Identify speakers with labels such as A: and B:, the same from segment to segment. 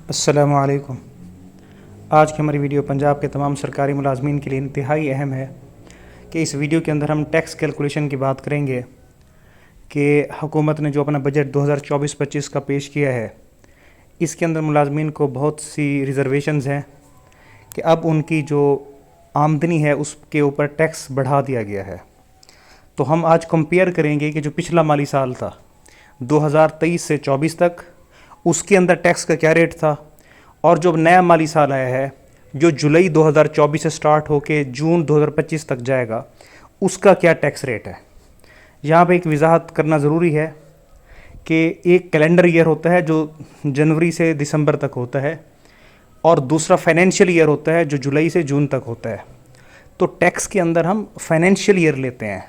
A: अस्सलामुअलैकुम। आज की हमारी वीडियो पंजाब के तमाम सरकारी मुलाजमीन के लिए इंतहाई अहम है कि इस वीडियो के अंदर हम टैक्स कैलकुलेशन की बात करेंगे कि हुकूमत ने जो अपना बजट 2024-25 का पेश किया है, इसके अंदर मुलाजमीन को बहुत सी रिज़र्वेशंस हैं कि अब उनकी जो आमदनी है उसके ऊपर टैक्स बढ़ा दिया गया है। तो हम आज कंपेयर करेंगे कि जो पिछला माली साल था 2023 से 24 तक, उसके अंदर टैक्स का क्या रेट था, और जो नया माली साल आया है जो जुलाई 2024 से स्टार्ट होकर जून 2025 तक जाएगा, उसका क्या टैक्स रेट है। यहाँ पे एक वजाहत करना ज़रूरी है कि एक कैलेंडर ईयर होता है जो जनवरी से दिसंबर तक होता है, और दूसरा फाइनेंशियल ईयर होता है जो जुलाई से जून तक होता है। तो टैक्स के अंदर हम फाइनेंशियल ईयर लेते हैं,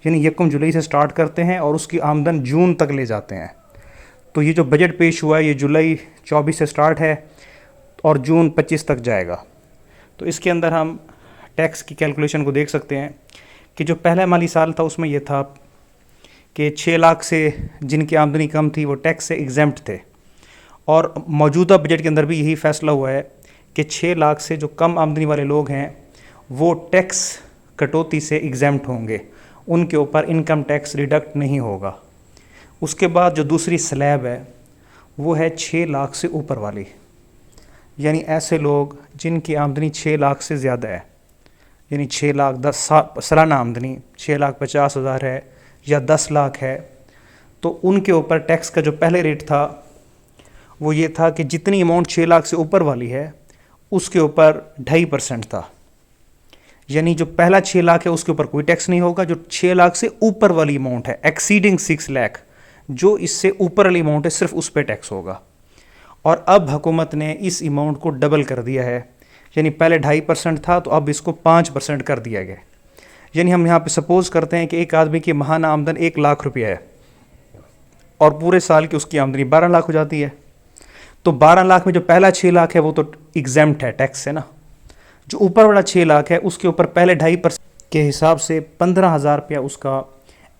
A: यानी 1 जुलाई से स्टार्ट करते हैं और उसकी आमदन जून तक ले जाते हैं। तो ये जो बजट पेश हुआ है ये जुलाई 24 से स्टार्ट है और जून 25 तक जाएगा। तो इसके अंदर हम टैक्स की कैलकुलेशन को देख सकते हैं कि जो पहला माली साल था उसमें यह था कि 6 लाख से जिनकी आमदनी कम थी वो टैक्स से एग्जेम्प्ट थे, और मौजूदा बजट के अंदर भी यही फैसला हुआ है कि 6 लाख से जो कम आमदनी वाले लोग हैं वो टैक्स कटौती से एग्जेम्प्ट होंगे, उनके ऊपर इनकम टैक्स रिडक्ट नहीं होगा। उसके बाद जो दूसरी स्लैब है वो है 6 लाख से ऊपर वाली, यानी ऐसे लोग जिनकी आमदनी 6 लाख से ज़्यादा है, यानी 6 लाख 10 सालाना आमदनी 6,50,000 है या 10 लाख है, तो उनके ऊपर टैक्स का जो पहले रेट था वो ये था कि जितनी अमाउंट 6 लाख से ऊपर वाली है उसके ऊपर 2.5% था, यानी जो पहला 6 लाख है उसके ऊपर कोई टैक्स नहीं होगा। जो 6 लाख से ऊपर वाली अमाउंट है, एक्सीडिंग 6 लाख, जो इससे ऊपर वाली अमाउंट है, सिर्फ उस पर टैक्स होगा। और अब हुकूमत ने इस अमाउंट को डबल कर दिया है, यानी पहले 2.5% था तो अब इसको 5% कर दिया गया। यानी हम यहाँ पे सपोज़ करते हैं कि एक आदमी की माहाना आमदन 1 लाख रुपया है और पूरे साल की उसकी आमदनी 12 लाख हो जाती है। तो 12 लाख में जो पहला 6 लाख है वो तो एग्जेम्प्ट है टैक्स से ना। जो ऊपर वाला 6 लाख है उसके ऊपर पहले 2.5% के हिसाब से 15,000 रुपया उसका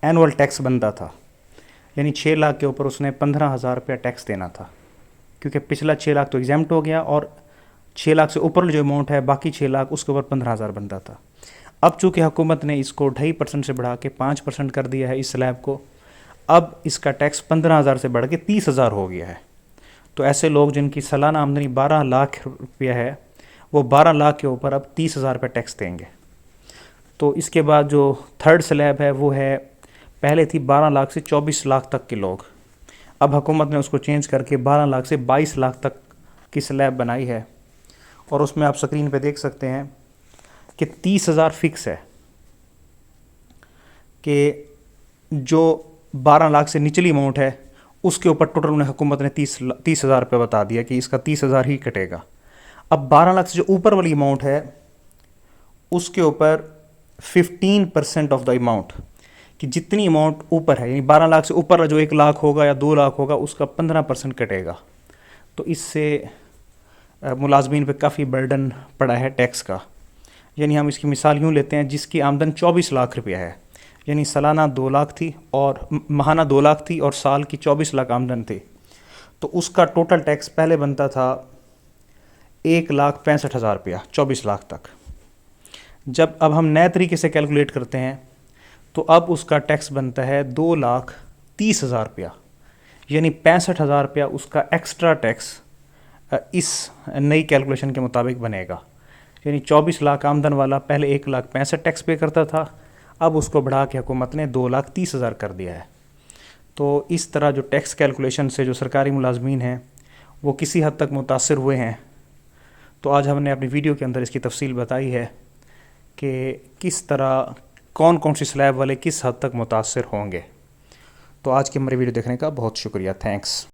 A: एनुअल टैक्स बनता था, यानी 6 लाख के ऊपर उसने 15,000 रुपया टैक्स देना था, क्योंकि पिछला 6 लाख तो एग्जाम्प्ट हो गया और 6 लाख से ऊपर जो अमाउंट है बाकी 6 लाख उसके ऊपर 15,000 बनता था। अब चूँकि हुकूमत ने इसको 2.5% से बढ़ा के 5% कर दिया है इस स्लैब को, अब इसका टैक्स 15,000 से बढ़ के 30,000 हो गया है। तो ऐसे लोग जिनकी सालाना आमदनी 12 लाख रुपया है वो 12 लाख के ऊपर अब 30,000 रुपये टैक्स देंगे। तो इसके बाद जो थर्ड स्लैब है वो है, पहले थी 12 लाख से 24 लाख तक के लोग, अब हुकूमत ने उसको चेंज करके 12 लाख से 22 लाख तक की स्लैब बनाई है। और उसमें आप स्क्रीन पे देख सकते हैं कि 30,000 फिक्स है, कि जो 12 लाख से निचली अमाउंट है उसके ऊपर टोटल उन्हें हुकूमत ने 30,000 रुपये बता दिया कि इसका 30,000 ही कटेगा। अब 12 लाख से जो ऊपर वाली अमाउंट है उसके ऊपर 15% ऑफ द अमाउंट, कि जितनी अमाउंट ऊपर है, यानी 12 लाख से ऊपर जो 1 लाख होगा या 2 लाख होगा उसका 15% कटेगा। तो इससे मुलाजमीन पे काफ़ी बर्डन पड़ा है टैक्स का। यानी हम इसकी मिसाल यूँ लेते हैं, जिसकी आमदन 24 लाख रुपया है, यानी सालाना 2 लाख थी और माहाना 2 लाख थी और साल की 24 लाख आमदन थी, तो उसका टोटल टैक्स पहले बनता था 1,65,000 रुपया 24 लाख तक। जब अब हम नए तरीके से कैलकुलेट करते हैं तो अब उसका टैक्स बनता है 2,30,000 रुपया, यानी 65,000 रुपया उसका एक्स्ट्रा टैक्स इस नई कैलकुलेशन के मुताबिक बनेगा। यानी 24 लाख आमदन वाला पहले 1,65,000 टैक्स पे करता था, अब उसको बढ़ा के हुकूमत ने 2,30,000 कर दिया है। तो इस तरह जो टैक्स कैलकुलेशन से जो सरकारी मुलाजमीन हैं वो किसी हद तक मुतासर हुए हैं। तो आज हमने अपनी वीडियो के अंदर इसकी तफसील बताई है कि किस तरह कौन कौन सी स्लैब वाले किस हद तक मुतासर होंगे। तो आज की हमारी वीडियो देखने का बहुत शुक्रिया, थैंक्स।